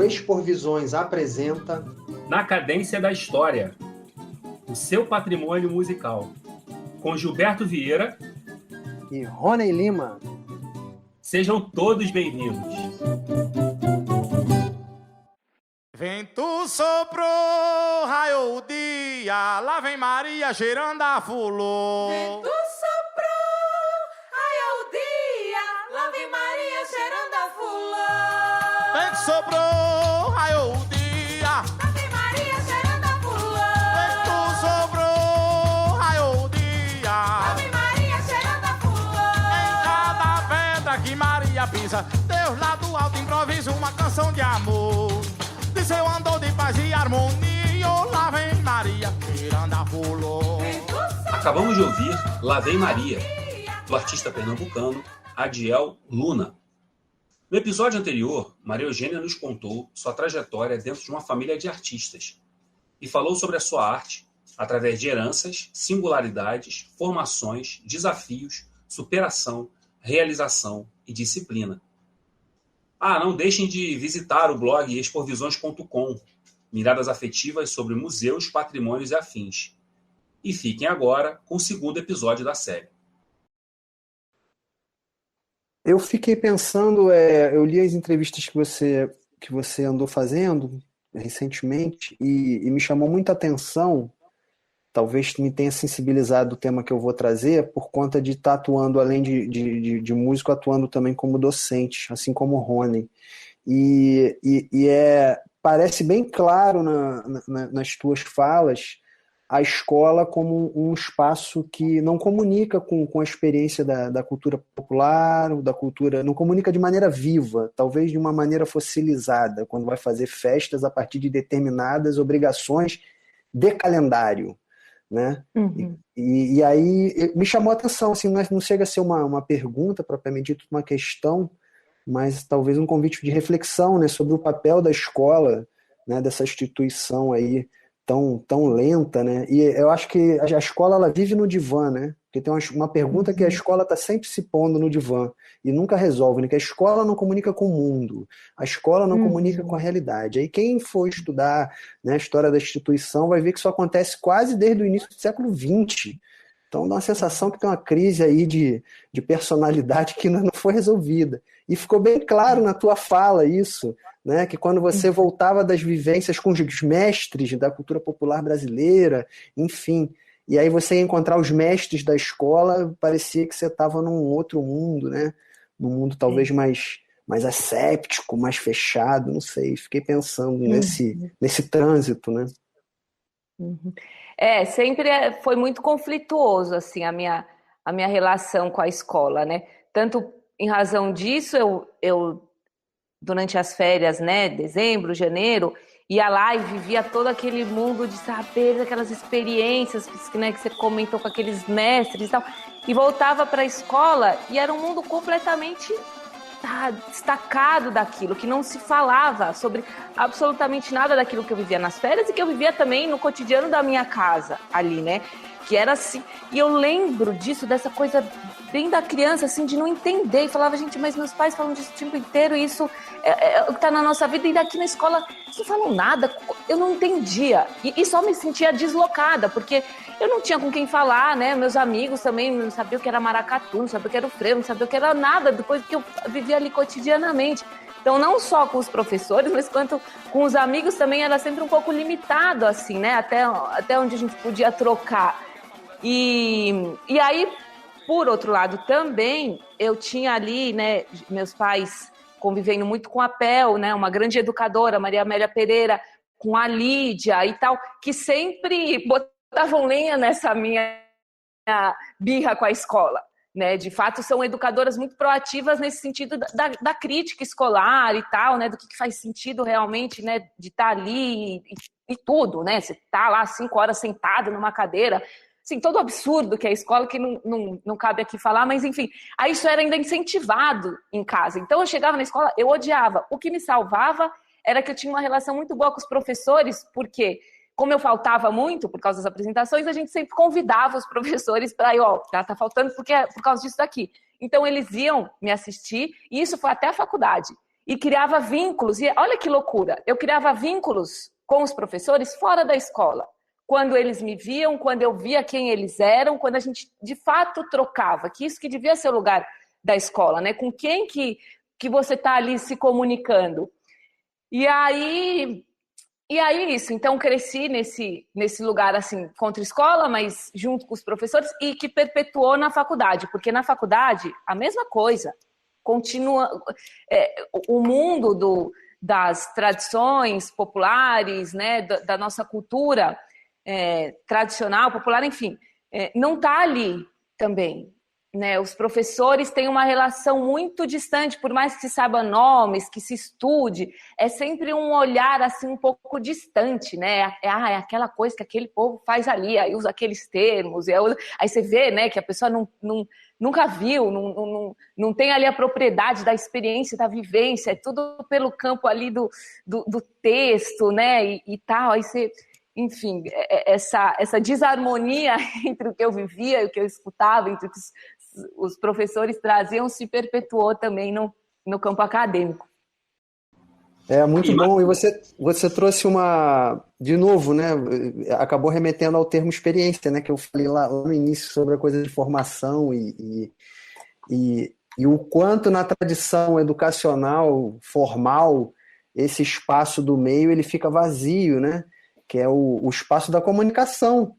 Exporvisões apresenta Na Cadência da História, o seu patrimônio musical, com Gilberto Vieira e Rony Lima. Sejam todos bem-vindos. Vento soprou, raiou o dia, lá vem Maria cheirando a fulô. Vento soprou, raiou o dia, lá vem Maria cheirando a fulô. Vento soprou, raiou o dia, lá vem Maria cheirando a fulô. Vento soprou, raiou o dia, lá vem Maria cheirando a fulô. em cada pedra que Maria pisa, Deus lá do alto improvisa uma canção de amor. De seu andor de paz e harmonia, lá vem Maria cheirando a fulô. Acabamos de ouvir Lá Vem Maria, do artista pernambucano Adiel Luna. No episódio anterior, Maria Eugênia nos contou sua trajetória dentro de uma família de artistas e falou sobre a sua arte através de heranças, singularidades, formações, desafios, superação, realização e disciplina. Não deixem de visitar o blog exporvisões.com, miradas afetivas sobre museus, patrimônios e afins. E fiquem agora com o segundo episódio da série. Eu fiquei pensando, eu li as entrevistas que você andou fazendo recentemente e me chamou muita atenção, talvez me tenha sensibilizado o tema que eu vou trazer, por conta de estar atuando, além de músico, atuando também como docente, assim como o Rony. Parece bem claro nas tuas falas a escola como um espaço que não comunica com a experiência da cultura popular, da cultura, não comunica de maneira viva, talvez de uma maneira fossilizada, quando vai fazer festas a partir de determinadas obrigações de calendário, né? Uhum. E aí me chamou a atenção, assim, não chega a ser uma pergunta propriamente dita, uma questão, mas talvez um convite de reflexão, né, sobre o papel da escola, né, dessa instituição aí tão lenta, né? E eu acho que a escola ela vive no divã, né? Porque tem uma pergunta que a escola está sempre se pondo no divã e nunca resolve, né? Que a escola não comunica com o mundo, a escola não comunica com a realidade. Aí quem for estudar, né, a história da instituição vai ver que isso acontece quase desde o início do século XX. Então dá uma sensação que tem uma crise aí de personalidade que não foi resolvida. E ficou bem claro na tua fala isso, né, que quando você voltava das vivências com os mestres da cultura popular brasileira, enfim, e aí você ia encontrar os mestres da escola, parecia que você estava num outro mundo, né, num mundo talvez mais asséptico, mais fechado, não sei, fiquei pensando nesse trânsito, né. Sempre foi muito conflituoso, assim, a minha relação com a escola, né, tanto em razão disso, eu durante as férias, né, dezembro, janeiro, ia lá e vivia todo aquele mundo de saber, aquelas experiências que você comentou com aqueles mestres e tal, e voltava para a escola e era um mundo completamente destacado daquilo, que não se falava sobre absolutamente nada daquilo que eu vivia nas férias e que eu vivia também no cotidiano da minha casa ali, né, que era assim, e eu lembro disso, dessa coisa bem da criança, assim, de não entender, e falava, gente, mas meus pais falam disso o tempo inteiro, e isso é o que tá na nossa vida, e daqui na escola eles não falam nada, eu não entendia, e só me sentia deslocada, porque eu não tinha com quem falar, né, meus amigos também não sabiam o que era maracatu, não sabiam o que era o frevo, não sabiam o que era nada, depois que eu vivia ali cotidianamente. Então, não só com os professores, mas quanto com os amigos também era sempre um pouco limitado, assim, né, até onde a gente podia trocar. E aí, por outro lado, também, eu tinha ali, né, meus pais convivendo muito com a Pel, né, uma grande educadora, Maria Amélia Pereira, com a Lídia e tal, que sempre botavam lenha nessa minha birra com a escola, né, de fato são educadoras muito proativas nesse sentido da crítica escolar e tal, né, do que faz sentido realmente, né, de estar ali e tudo, né, você tá lá 5 horas sentado numa cadeira, assim, todo absurdo que é a escola, que não cabe aqui falar, mas enfim, aí isso era ainda incentivado em casa. Então eu chegava na escola, eu odiava. O que me salvava era que eu tinha uma relação muito boa com os professores, porque como eu faltava muito por causa das apresentações, a gente sempre convidava os professores para ir, ela tá faltando porque é por causa disso daqui. Então eles iam me assistir, e isso foi até a faculdade. e criava vínculos. E olha que loucura, eu criava vínculos com os professores fora da escola. Quando eles me viam, quando eu via quem eles eram, quando a gente de fato trocava, que isso que devia ser o lugar da escola, né? Com quem que você está ali se comunicando. E aí isso, então cresci nesse lugar assim, contra a escola, mas junto com os professores, e que perpetuou na faculdade, porque na faculdade a mesma coisa, continua o mundo das tradições populares, né, da nossa cultura tradicional, popular, enfim, não está ali também. Né, os professores têm uma relação muito distante, por mais que se saiba nomes, que se estude, é sempre um olhar assim um pouco distante, né? É aquela coisa que aquele povo faz ali, aí usa aqueles termos, aí você vê, né, que a pessoa nunca viu, não tem ali a propriedade da experiência, da vivência, é tudo pelo campo ali do texto, né? E tal, aí você... Enfim, essa desarmonia entre o que eu vivia e o que eu escutava, entre o que os professores traziam, se perpetuou também no campo acadêmico. Muito bom. E você trouxe de novo, né? Acabou remetendo ao termo experiência, né? Que eu falei lá no início sobre a coisa de formação e o quanto na tradição educacional formal esse espaço do meio ele fica vazio, né? Que é o espaço da comunicação,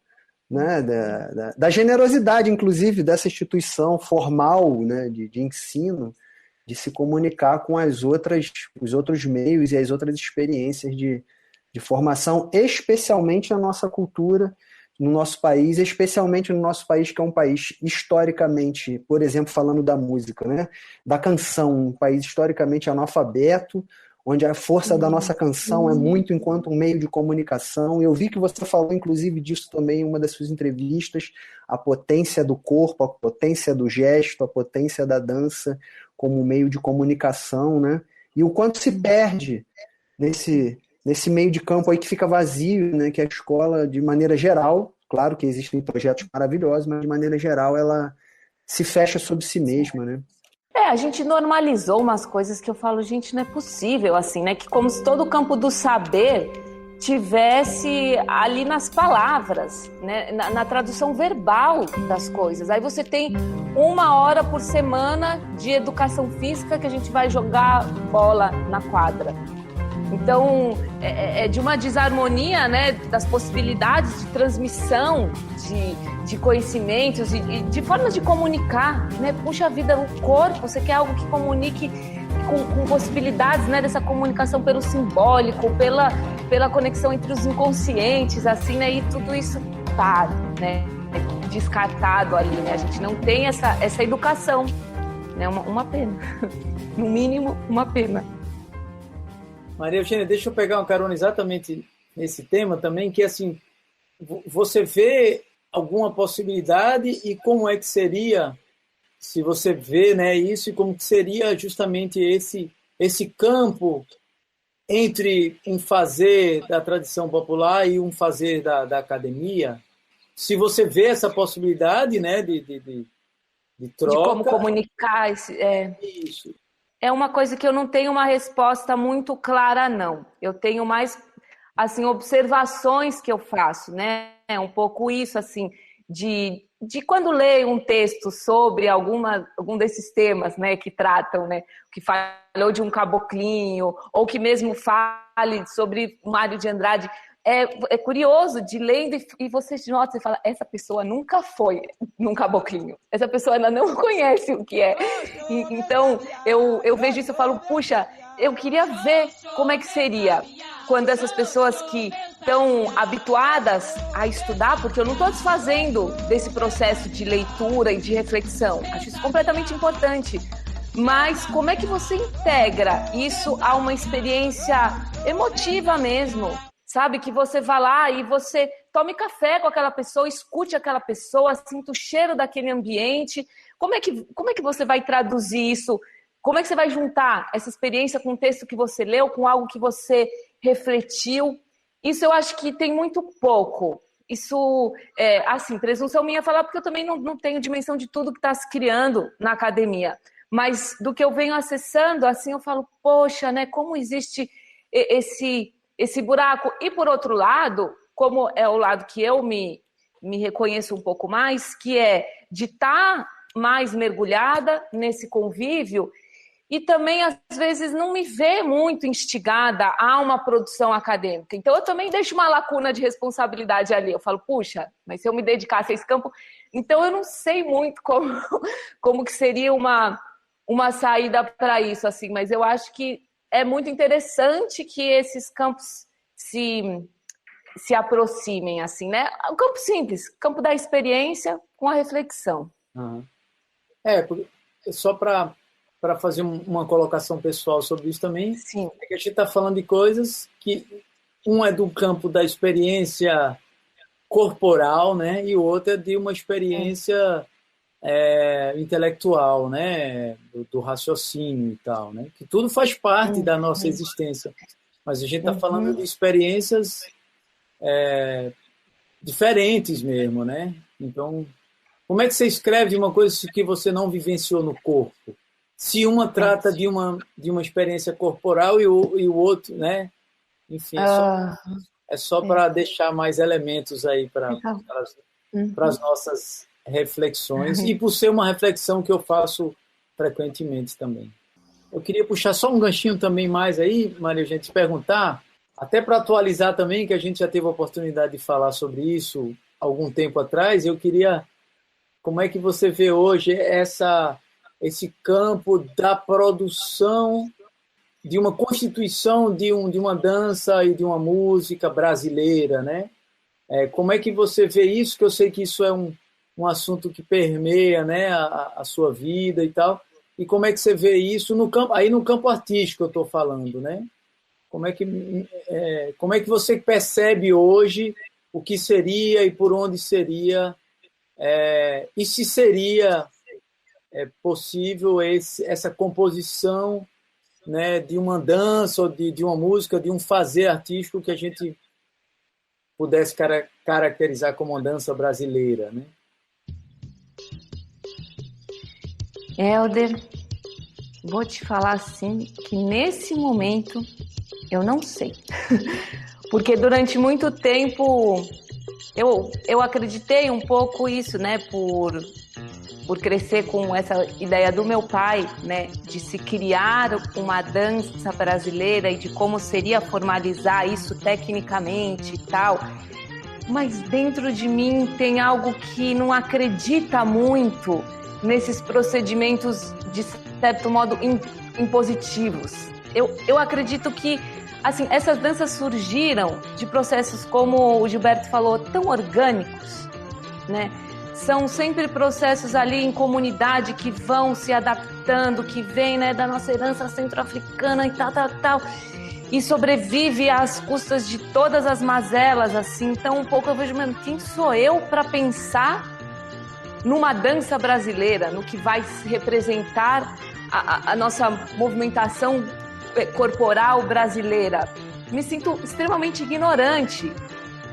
né? Da generosidade, inclusive, dessa instituição formal, né? de ensino, de se comunicar com os outros meios e as outras experiências de formação, especialmente na nossa cultura, no nosso país, especialmente no nosso país, que é um país historicamente, por exemplo, falando da música, né? Da canção, um país historicamente analfabeto, onde a força da nossa canção é muito enquanto um meio de comunicação. Eu vi que você falou, inclusive, disso também em uma das suas entrevistas, a potência do corpo, a potência do gesto, a potência da dança como meio de comunicação, né? E o quanto se perde nesse meio de campo aí que fica vazio, né? Que a escola, de maneira geral, claro que existem projetos maravilhosos, mas de maneira geral ela se fecha sobre si mesma, né? A gente normalizou umas coisas que eu falo, gente, não é possível, assim, né? Que como se todo o campo do saber tivesse ali nas palavras, né? Na tradução verbal das coisas. Aí você tem 1 hora por semana de educação física que a gente vai jogar bola na quadra. Então, é de uma desarmonia, né, das possibilidades de transmissão de conhecimentos e de formas de comunicar, né? Puxa vida, o corpo, você quer algo que comunique com possibilidades, né, dessa comunicação pelo simbólico, pela conexão entre os inconscientes, assim, né? E tudo isso tá, né, descartado ali, né? A gente não tem essa educação, né? Uma pena. No mínimo, uma pena. Maria Eugênia, deixa eu pegar uma carona exatamente nesse tema também, que assim, você vê alguma possibilidade e como é que seria, se você vê, né, isso, e como que seria justamente esse campo entre um fazer da tradição popular e um fazer da academia? Se você vê essa possibilidade, né, de troca... De como comunicar Isso. É uma coisa que eu não tenho uma resposta muito clara, não. Eu tenho mais, assim, observações que eu faço, né? É um pouco isso, assim, de quando leio um texto sobre algum desses temas, né, que tratam, né, que falou de um caboclinho, ou que mesmo fale sobre Mário de Andrade. É curioso de lendo e você nota e fala, essa pessoa nunca foi num caboclinho, essa pessoa ainda não conhece o que é. Então, eu vejo isso e falo, puxa, eu queria ver como é que seria quando essas pessoas que estão habituadas a estudar, porque eu não estou desfazendo desse processo de leitura e de reflexão, acho isso completamente importante, mas como é que você integra isso a uma experiência emotiva mesmo? Sabe, que você vá lá e você tome café com aquela pessoa, escute aquela pessoa, sinta o cheiro daquele ambiente. Como é que você vai traduzir isso? Como é que você vai juntar essa experiência com o texto que você leu, com algo que você refletiu? Isso eu acho que tem muito pouco. Isso, assim, presunção minha falar, porque eu também não tenho dimensão de tudo que está se criando na academia. Mas do que eu venho acessando, assim, eu falo, poxa, né, como existe esse buraco. E por outro lado, como é o lado que eu me reconheço um pouco mais, que é de estar mais mergulhada nesse convívio e também, às vezes, não me ver muito instigada a uma produção acadêmica. Então, eu também deixo uma lacuna de responsabilidade ali. Eu falo, puxa, mas se eu me dedicasse a esse campo... Então, eu não sei muito como que seria uma saída para isso, assim, mas eu acho que é muito interessante que esses campos se aproximem, assim, né? O campo simples, campo da experiência com a reflexão. Uhum. Só para fazer uma colocação pessoal sobre isso também, Sim. é que a gente está falando de coisas que um é do campo da experiência corporal, né, e o outro é de uma experiência intelectual, né, do raciocínio e tal, né, que tudo faz parte da nossa existência, mas a gente está falando de experiências diferentes mesmo, né? Então, como é que você escreve uma coisa que você não vivenciou no corpo? Se uma trata de uma experiência corporal e o outro, né? Enfim, é só para deixar mais elementos aí para as nossas reflexões e por ser uma reflexão que eu faço frequentemente também. Eu queria puxar só um ganchinho também mais aí, Maria, a gente perguntar, até para atualizar também, que a gente já teve a oportunidade de falar sobre isso algum tempo atrás, eu queria, como é que você vê hoje esse campo da produção de uma constituição de uma dança e de uma música brasileira, né? Como é que você vê isso? Que eu sei que isso é um assunto que permeia, né, a sua vida e tal. E como é que você vê isso no campo artístico, eu estou falando, né? Como é que você percebe hoje o que seria e por onde seria, e se seria possível essa composição, né, de uma dança ou de uma música, de um fazer artístico que a gente pudesse caracterizar como uma dança brasileira, né? Hélder, vou te falar assim, que nesse momento eu não sei. Porque durante muito tempo eu acreditei um pouco isso, né, por crescer com essa ideia do meu pai, né, de se criar uma dança brasileira e de como seria formalizar isso tecnicamente e tal. Mas dentro de mim tem algo que não acredita muito nesses procedimentos, de certo modo, impositivos. Eu acredito que, assim, essas danças surgiram de processos, como o Gilberto falou, tão orgânicos, né? São sempre processos ali em comunidade que vão se adaptando, que vem, né, da nossa herança centro-africana e tal. E sobrevive às custas de todas as mazelas, assim. Então, um pouco eu vejo, mano, quem sou eu para pensar numa dança brasileira, no que vai representar a nossa movimentação corporal brasileira? Me sinto extremamente ignorante.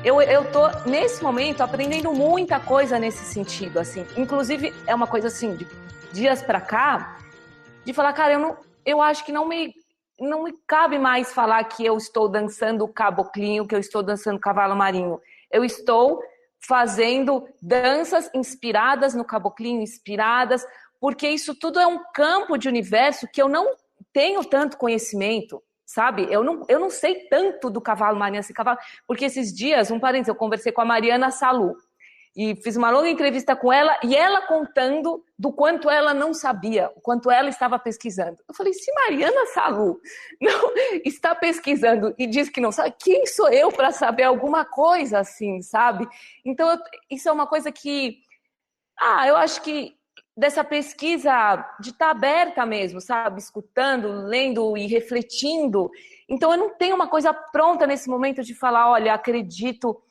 Eu tô, nesse momento, aprendendo muita coisa nesse sentido, assim. Inclusive, é uma coisa, assim, de dias pra cá, de falar, cara, eu acho que não me cabe mais falar que eu estou dançando caboclinho, que eu estou dançando cavalo marinho. Eu estou fazendo danças inspiradas no caboclinho, porque isso tudo é um campo de universo que eu não tenho tanto conhecimento, sabe? Eu não sei tanto do cavalo marinho, esse cavalo, porque esses dias, um parênteses, eu conversei com a Mariana Salu e fiz uma longa entrevista com ela, e ela contando do quanto ela não sabia, o quanto ela estava pesquisando. Eu falei, se Mariana Salu não está pesquisando e diz que não sabe, quem sou eu para saber alguma coisa assim, sabe? Então, isso é uma coisa que, eu acho que dessa pesquisa, de estar aberta mesmo, sabe? Escutando, lendo e refletindo. Então, eu não tenho uma coisa pronta nesse momento de falar, olha, acredito.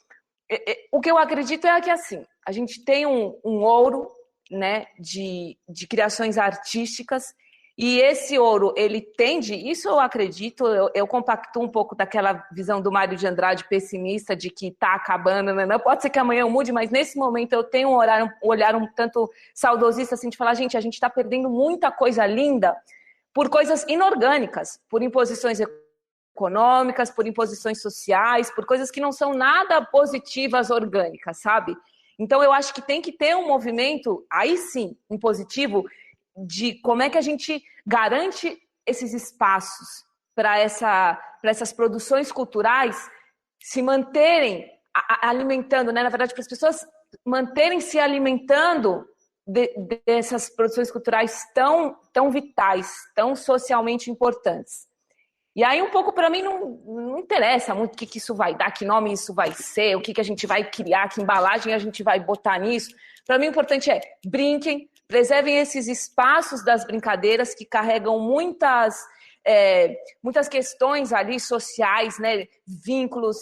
O que eu acredito é que, assim, a gente tem um ouro, né, de criações artísticas E esse ouro, ele tende, isso eu acredito, eu compactuo um pouco daquela visão do Mário de Andrade pessimista de que está acabando, né? Pode ser que amanhã eu mude, mas nesse momento eu tenho um olhar um tanto saudosista, assim, de falar, gente, a gente está perdendo muita coisa linda por coisas inorgânicas, por imposições econômicas, por imposições sociais, por coisas que não são nada positivas orgânicas, sabe? Então eu acho que tem que ter um movimento, aí sim, um positivo, de como é que a gente garante esses espaços para essas produções culturais se manterem alimentando, né? Na verdade, para as pessoas manterem se alimentando dessas produções culturais tão vitais, tão socialmente importantes. E aí, um pouco, para mim, não interessa muito o que isso vai dar, que nome isso vai ser, o que a gente vai criar, que embalagem a gente vai botar nisso. Para mim, o importante é brinquem, preservem esses espaços das brincadeiras que carregam muitas questões ali sociais, né? Vínculos,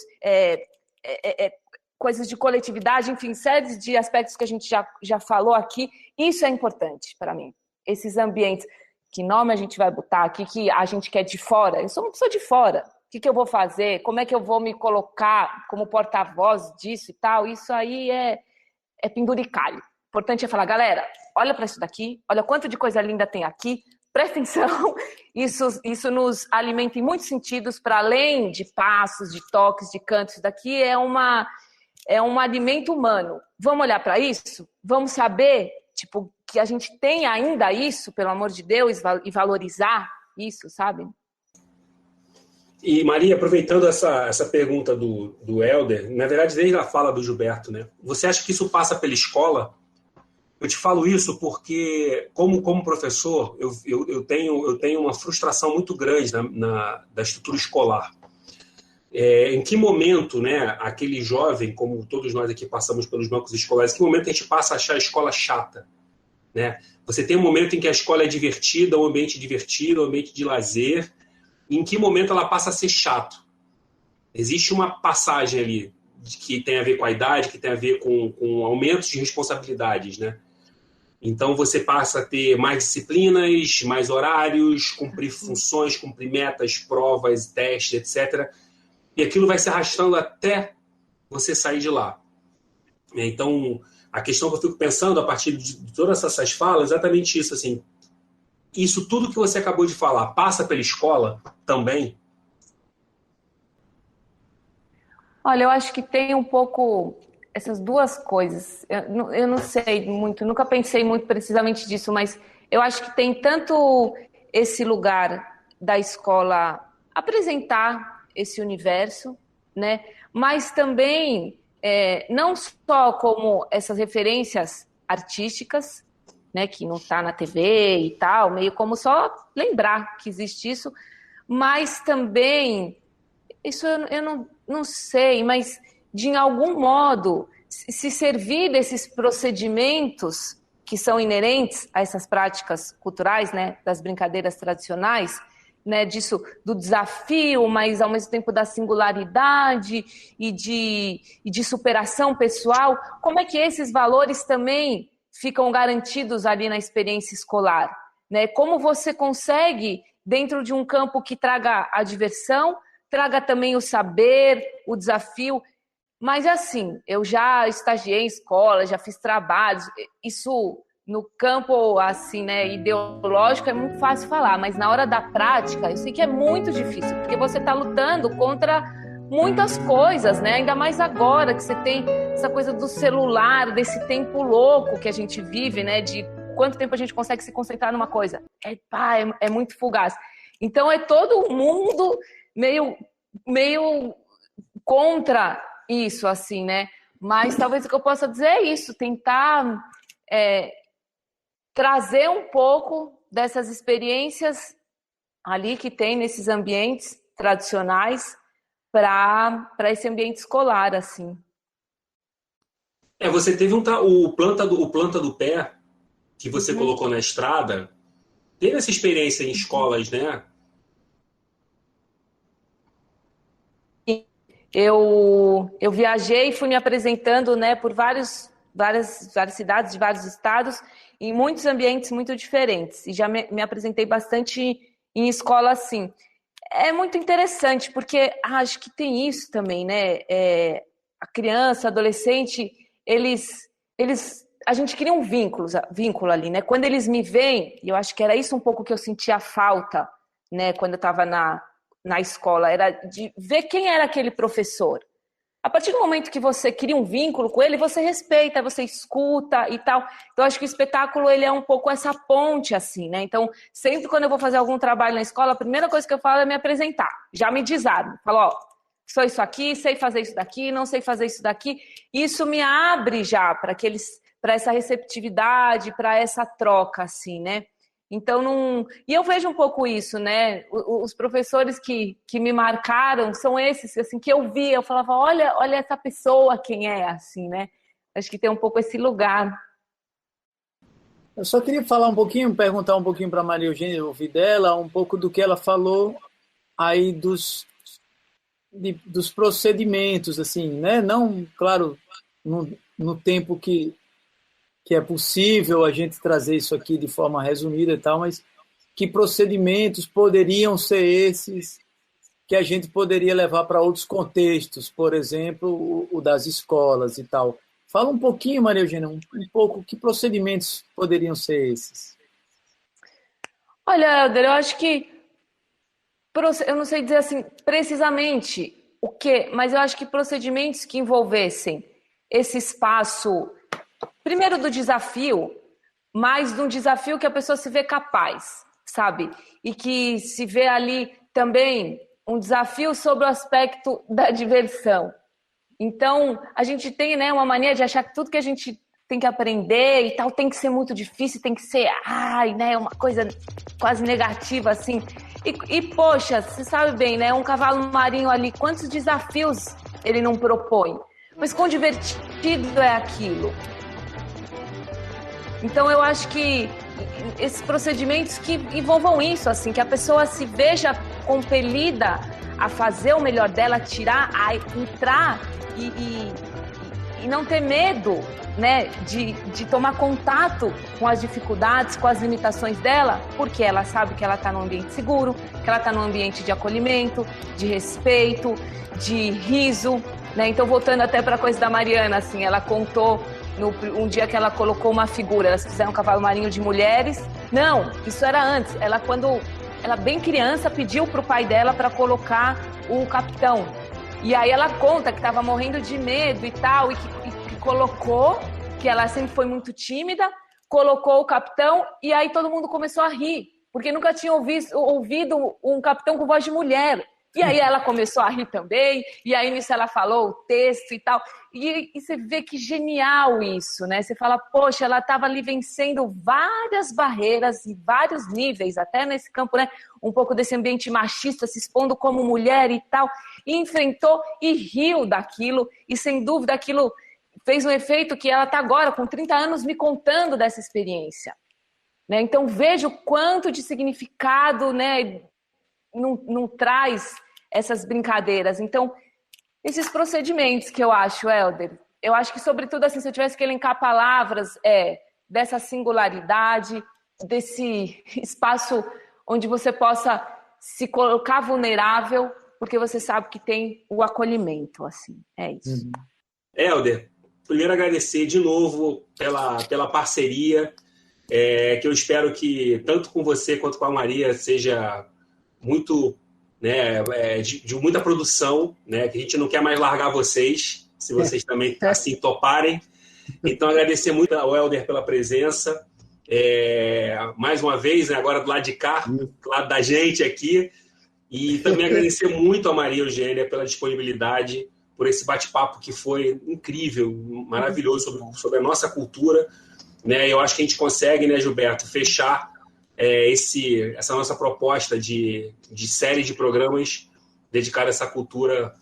coisas de coletividade, enfim, séries de aspectos que a gente já falou aqui. Isso é importante para mim. Esses ambientes, que nome a gente vai botar aqui, que a gente quer de fora. Eu sou uma pessoa de fora. O que eu vou fazer? Como é que eu vou me colocar como porta-voz disso e tal? Isso aí é penduricalho. O importante é falar, galera, olha para isso daqui, olha quanto de coisa linda tem aqui, presta atenção, isso nos alimenta em muitos sentidos, para além de passos, de toques, de cantos, isso daqui é um alimento humano. Vamos olhar para isso? Vamos saber, tipo, que a gente tem ainda isso, pelo amor de Deus, e valorizar isso, sabe? E, Maria, aproveitando essa pergunta do Helder, na verdade, desde a fala do Gilberto, né? Você acha que isso passa pela escola? Eu te falo isso porque, como professor, eu tenho uma frustração muito grande da estrutura escolar. Em que momento, né, aquele jovem, como todos nós aqui passamos pelos bancos escolares, em que momento a gente passa a achar a escola chata? Né? Você tem um momento em que a escola é divertida, um ambiente divertido, um ambiente de lazer. Em que momento ela passa a ser chato? Existe uma passagem ali que tem a ver com a idade, que tem a ver com aumentos de responsabilidades, né? Então você passa a ter mais disciplinas, mais horários, cumprir funções, cumprir metas, provas, testes, etc. E aquilo vai se arrastando até você sair de lá. Então, a questão que eu fico pensando a partir de todas essas falas é exatamente isso, assim. Isso tudo que você acabou de falar passa pela escola também? Olha, eu acho que tem um pouco essas duas coisas. Eu não sei muito, nunca pensei muito precisamente disso, mas eu acho que tem tanto esse lugar da escola apresentar esse universo, né? Mas também não só como essas referências artísticas, né, que não está na TV e tal, meio como só lembrar que existe isso, mas também, isso eu não sei, mas de algum modo se servir desses procedimentos que são inerentes a essas práticas culturais, né, das brincadeiras tradicionais, né, disso, do desafio, mas ao mesmo tempo da singularidade e de superação pessoal, como é que esses valores também ficam garantidos ali na experiência escolar, né? Como você consegue, dentro de um campo que traga a diversão, traga também o saber, o desafio. Mas assim, eu já estagiei em escola, já fiz trabalhos, isso no campo assim, né, ideológico é muito fácil falar, mas na hora da prática eu sei que é muito difícil, porque você está lutando contra muitas coisas, né? Ainda mais agora que você tem essa coisa do celular, desse tempo louco que a gente vive, né? De quanto tempo a gente consegue se concentrar numa coisa. É muito fugaz. Então é todo mundo meio contra isso, assim, né? Mas talvez o que eu possa dizer é isso, tentar trazer um pouco dessas experiências ali que tem nesses ambientes tradicionais para esse ambiente escolar, assim. Você teve o planta do pé que você colocou na estrada, teve essa experiência em escolas, né? Eu viajei e fui me apresentando, né, por várias cidades de vários estados, em muitos ambientes muito diferentes. E já me apresentei bastante em escola assim. É muito interessante, porque acho que tem isso também, né? A criança, adolescente, a gente cria um vínculo ali, né? Quando eles me veem, e eu acho que era isso um pouco que eu sentia falta, né? Quando eu estava na escola, era de ver quem era aquele professor. A partir do momento que você cria um vínculo com ele, você respeita, você escuta e tal. Então, acho que o espetáculo, ele é um pouco essa ponte, assim, né? Então, sempre quando eu vou fazer algum trabalho na escola, a primeira coisa que eu falo é me apresentar. Já me desarmo. Falo, ó, sou isso aqui, sei fazer isso daqui, não sei fazer isso daqui. Isso me abre já para essa receptividade, para essa troca, assim, né? Então, não... E eu vejo um pouco isso, né? Os professores que me marcaram são esses, assim, que eu via, eu falava, olha essa pessoa quem é, assim, né? Acho que tem um pouco esse lugar. Eu só queria falar um pouquinho, perguntar um pouquinho para a Maria Eugênia, ouvir dela, um pouco do que ela falou aí dos procedimentos, assim, né? Não, claro, no tempo que é possível a gente trazer isso aqui de forma resumida e tal, mas que procedimentos poderiam ser esses que a gente poderia levar para outros contextos, por exemplo, o das escolas e tal. Fala um pouquinho, Maria Eugênia, um pouco, que procedimentos poderiam ser esses? Olha, Helder, eu acho que, eu não sei dizer assim precisamente o quê, mas eu acho que procedimentos que envolvessem esse espaço, primeiro do desafio, mas de um desafio que a pessoa se vê capaz, sabe? E que se vê ali também um desafio sobre o aspecto da diversão. Então, a gente tem, né, uma mania de achar que tudo que a gente tem que aprender e tal tem que ser muito difícil, tem que ser, né, uma coisa quase negativa, assim. E poxa, você sabe bem, né, um cavalo marinho ali, quantos desafios ele não propõe? Mas quão divertido é aquilo? Então, eu acho que esses procedimentos que envolvam isso, assim, que a pessoa se veja compelida a fazer o melhor dela, a entrar e não ter medo, né, de tomar contato com as dificuldades, com as limitações dela, porque ela sabe que ela está num ambiente seguro, que ela está num ambiente de acolhimento, de respeito, de riso, né? Então, voltando até para a coisa da Mariana, assim, ela contou um dia que ela colocou uma figura, elas fizeram um cavalo marinho de mulheres. Não, isso era antes. Quando ela bem criança, pediu para o pai dela para colocar o capitão. E aí ela conta que estava morrendo de medo e tal, e que colocou, que ela sempre foi muito tímida, colocou o capitão, e aí todo mundo começou a rir, porque nunca tinha ouvido um capitão com voz de mulher. E aí ela começou a rir também, e aí nisso ela falou o texto e tal. E você vê que genial isso, né? Você fala, poxa, ela estava ali vencendo várias barreiras e vários níveis, até nesse campo, né? Um pouco desse ambiente machista, se expondo como mulher e tal. E enfrentou e riu daquilo, e sem dúvida aquilo fez um efeito que ela está agora, com 30 anos, me contando dessa experiência. Né? Então vejo o quanto de significado, né, não traz essas brincadeiras. Então, esses procedimentos que eu acho, Helder, eu acho que, sobretudo, assim, se eu tivesse que elencar palavras, dessa singularidade, desse espaço onde você possa se colocar vulnerável, porque você sabe que tem o acolhimento, assim, é isso. Helder, primeiro agradecer de novo pela parceria, que eu espero que, tanto com você quanto com a Maria, seja muito, né, de muita produção, né, que a gente não quer mais largar vocês, se vocês também assim toparem. Então, agradecer muito ao Helder pela presença, mais uma vez, né, agora do lado de cá, do lado da gente aqui, e também agradecer muito a Maria Eugênia pela disponibilidade, por esse bate-papo que foi incrível, maravilhoso sobre a nossa cultura, né? Eu acho que a gente consegue, né, Gilberto, fechar essa nossa proposta de série de programas dedicada a essa cultura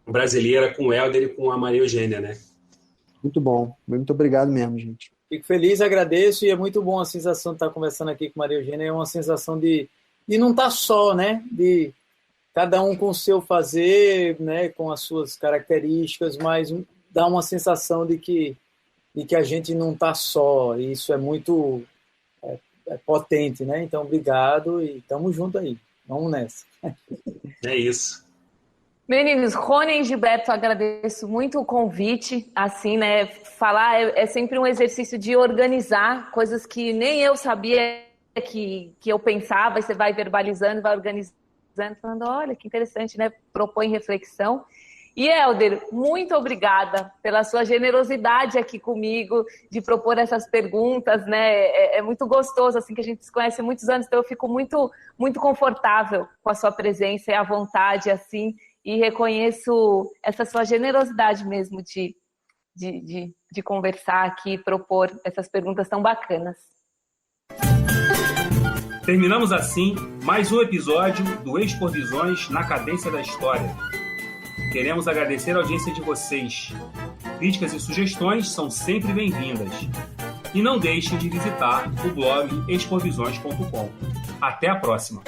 brasileira com o Helder e com a Maria Eugênia, né? Muito bom. Muito obrigado mesmo, gente. Fico feliz, agradeço, e é muito bom a sensação de estar conversando aqui com a Maria Eugênia. É uma sensação de não estar só, né? De cada um com o seu fazer, né? Com as suas características, mas dá uma sensação de que e que a gente não está só. E isso é muito potente, né? Então, obrigado e estamos juntos aí. Vamos nessa. É isso. Meninos, Rony e Gilberto, agradeço muito o convite. Assim, né? Falar é sempre um exercício de organizar coisas que nem eu sabia que eu pensava, e você vai verbalizando, vai organizando, falando, olha, que interessante, né? Propõe reflexão. E, Helder, muito obrigada pela sua generosidade aqui comigo, de propor essas perguntas, né? É muito gostoso, assim, que a gente se conhece há muitos anos, então eu fico muito, muito confortável com a sua presença e à vontade, assim, e reconheço essa sua generosidade mesmo de conversar aqui e propor essas perguntas tão bacanas. Terminamos assim mais um episódio do Expor Visões na Cadência da História. Queremos agradecer a audiência de vocês. Críticas e sugestões são sempre bem-vindas. E não deixem de visitar o blog exporvisões.com. Até a próxima!